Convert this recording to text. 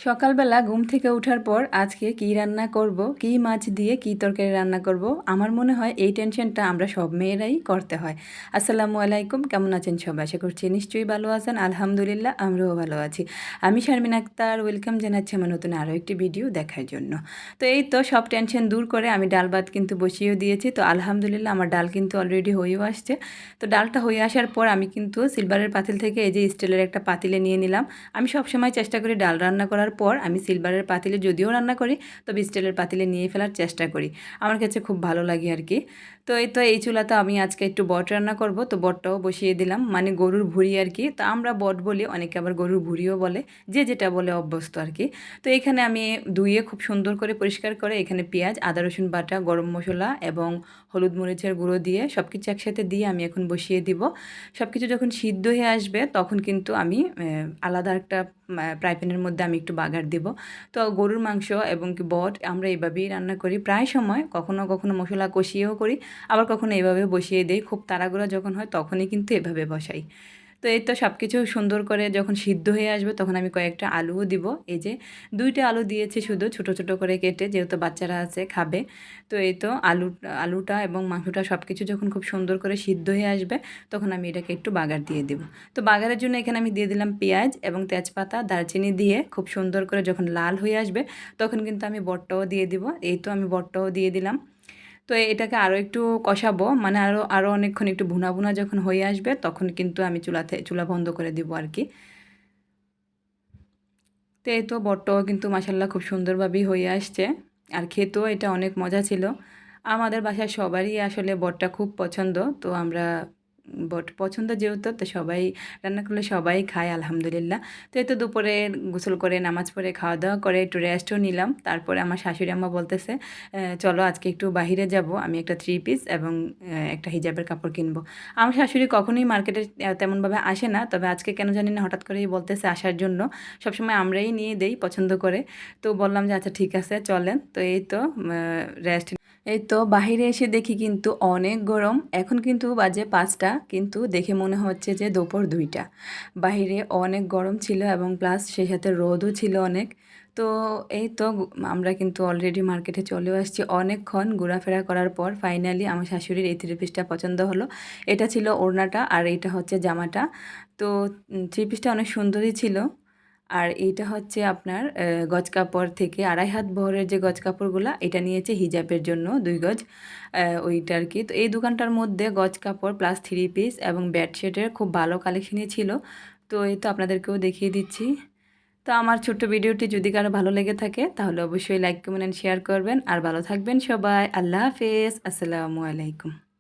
সকালবেলা ঘুম থেকে ওঠার পর আজকে কি রান্না করব, কি মাছ দিয়ে কি তরকারি রান্না করব, আমার মনে হয় এই টেনশনটা আমরা সব মেয়েরাই করতে হয়। আসসালামু আলাইকুম, কেমন আছেন সবাই? আশা করছি নিশ্চয়ই ভালো আছেন। আলহামদুলিল্লাহ, আমরাও ভালো আছি। আমি শারমিন আক্তার, ওয়েলকাম জানাচ্ছি আমার নতুন আরও একটি ভিডিও দেখার জন্য। তো এই তো সব টেনশন দূর করে আমি ডাল ভাত কিন্তু বসিয়েও দিয়েছি। তো আলহামদুলিল্লাহ আমার ডাল কিন্তু অলরেডি হয়েও আসছে। তো ডালটা হয়ে আসার পর আমি কিন্তু সিলভারের পাতিল থেকে এই যে স্টিলের একটা পাতিলে নিয়ে নিলাম। আমি সবসময় চেষ্টা করি ডাল রান্না করার পর আমি সিলভারের পাতিলে যদিও রান্না করি, তবে স্টিলের পাতিলে নিয়ে ফেলার চেষ্টা করি। আমার কাছে খুব ভালো লাগে আর কি। তো এই তো এই চুলাতে আমি আজকে একটু বট রান্না করব। তো বটটাও বসিয়ে দিলাম, মানে গরুর ভুঁড়ি আর কি। তো আমরা বট বলি, অনেকে আবার গরুর ভুঁড়িও বলে, যে যেটা বলে অভ্যস্ত আর কি। তো এখানে আমি ধুয়ে খুব সুন্দর করে পরিষ্কার করে এখানে পেঁয়াজ, আদা রসুন বাটা, গরম মশলা এবং হলুদ মরিচের গুঁড়ো দিয়ে সব কিছু একসাথে দিয়ে আমি এখন বসিয়ে দিব। সব কিছু যখন সিদ্ধ হয়ে আসবে তখন কিন্তু আমি আলাদা একটা ফ্রাই প্যানের মধ্যে আমি একটু বাগার দিব। তো গরুর মাংস এবং কি বট আমরা এইভাবেই রান্না করি প্রায় সময়, কখনো কখনো মশলা কষিয়েও করি, আবার কখনো এইভাবে বসিয়ে দিই। খুব তাড়াহুড়া যখন হয় তখনই কিন্তু এভাবে বসাই। তো এই তো সব কিছু সুন্দর করে যখন সিদ্ধ হয়ে আসবে তখন আমি কয়েকটা আলুও দিব। এই যে 2টা আলু দিয়েছি শুধু ছোট ছোট করে কেটে, যেহেতু বাচ্চারা আছে খাবে। তো এই তো আলুটা এবং মাংসটা সব কিছু যখন খুব সুন্দর করে সিদ্ধ হয়ে আসবে তখন আমি এটাকে একটু বাগার দিয়ে দেব। তো বাগারের জন্য এখানে আমি দিয়ে দিলাম পেঁয়াজ এবং তেজপাতা, দারচিনি দিয়ে খুব সুন্দর করে যখন লাল হয়ে আসবে তখন কিন্তু আমি বটটাও দিয়ে দিব। এই তো আমি বটটাও দিয়ে দিলাম। তো এটাকে আরও একটু কষাবো, মানে আরও আরও অনেকক্ষণ একটু ভুনা ভুনা যখন হয়ে আসবে তখন কিন্তু আমি চুলা বন্ধ করে দিব আর কি। তো এই তো বটটাও কিন্তু মাসাল্লাহ খুব সুন্দরভাবেই হয়ে আসছে। আর খেতেও এটা অনেক মজা ছিল। আমাদের বাসায় সবারই আসলে বটটা খুব পছন্দ। তো আমরা বট পছন্দ যেহেতু, তো সবাই রান্না করলে সবাই খায় আলহামদুলিল্লাহ। তো এই তো দুপুরে গোসল করে নামাজ পড়ে খাওয়া দাওয়া করে একটু রেস্টও নিলাম। তারপরে আমার শাশুড়ি আম্মা বলতেছে, চলো আজকে একটু বাহিরে যাব, আমি একটা 3 পিস এবং একটা হিজাবের কাপড় কিনবো। আমার শাশুড়ি কখনোই মার্কেটে তেমনভাবে আসে না, তবে আজকে কেন জানি না হঠাৎ করেই বলতেছে আসার জন্য। সবসময় আমরাই নিয়ে দেই পছন্দ করে। তো বললাম যে আচ্ছা ঠিক আছে চলেন। তো এই তো রেস্ট, এই তো বাহিরে এসে দেখি কিন্তু অনেক গরম। এখন কিন্তু বাজে 5টা, কিন্তু দেখে মনে হচ্ছে যে দুপুর 2টা। বাহিরে অনেক গরম ছিল এবং প্লাস সেই সাথে রোদও ছিল অনেক। তো এই তো আমরা কিন্তু অলরেডি মার্কেটে চলেও আসছি। অনেকক্ষণ ঘোরাফেরা করার পর ফাইনালি আমার শাশুড়ির এই 3 পিসটা পছন্দ হলো। এটা ছিল ওড়নাটা আর এইটা হচ্ছে জামাটা। তো 3 পিসটা অনেক সুন্দরই ছিল। আর এইটা হচ্ছে আপনার গজ কাপড় থেকে 2.5 হাত বহরের যে গজ কাপড়গুলা, এটা নিয়েছে হিজাবের জন্য 2 গজ, ওইটা আর কি। তো এই দোকানটার মধ্যে গজ কাপড় প্লাস 3 পিস এবং বেডশিটের খুব ভালো কালেকশনই ছিল। তো এই তো আপনাদেরকেও দেখিয়ে দিচ্ছি। তো আমার ছোট্ট ভিডিওটি যদি কারো ভালো লেগে থাকে তাহলে অবশ্যই লাইক কমেন্ট এন্ড শেয়ার করবেন। আর ভালো থাকবেন সবাই। আল্লাহ হাফেজ, আসসালামু আলাইকুম।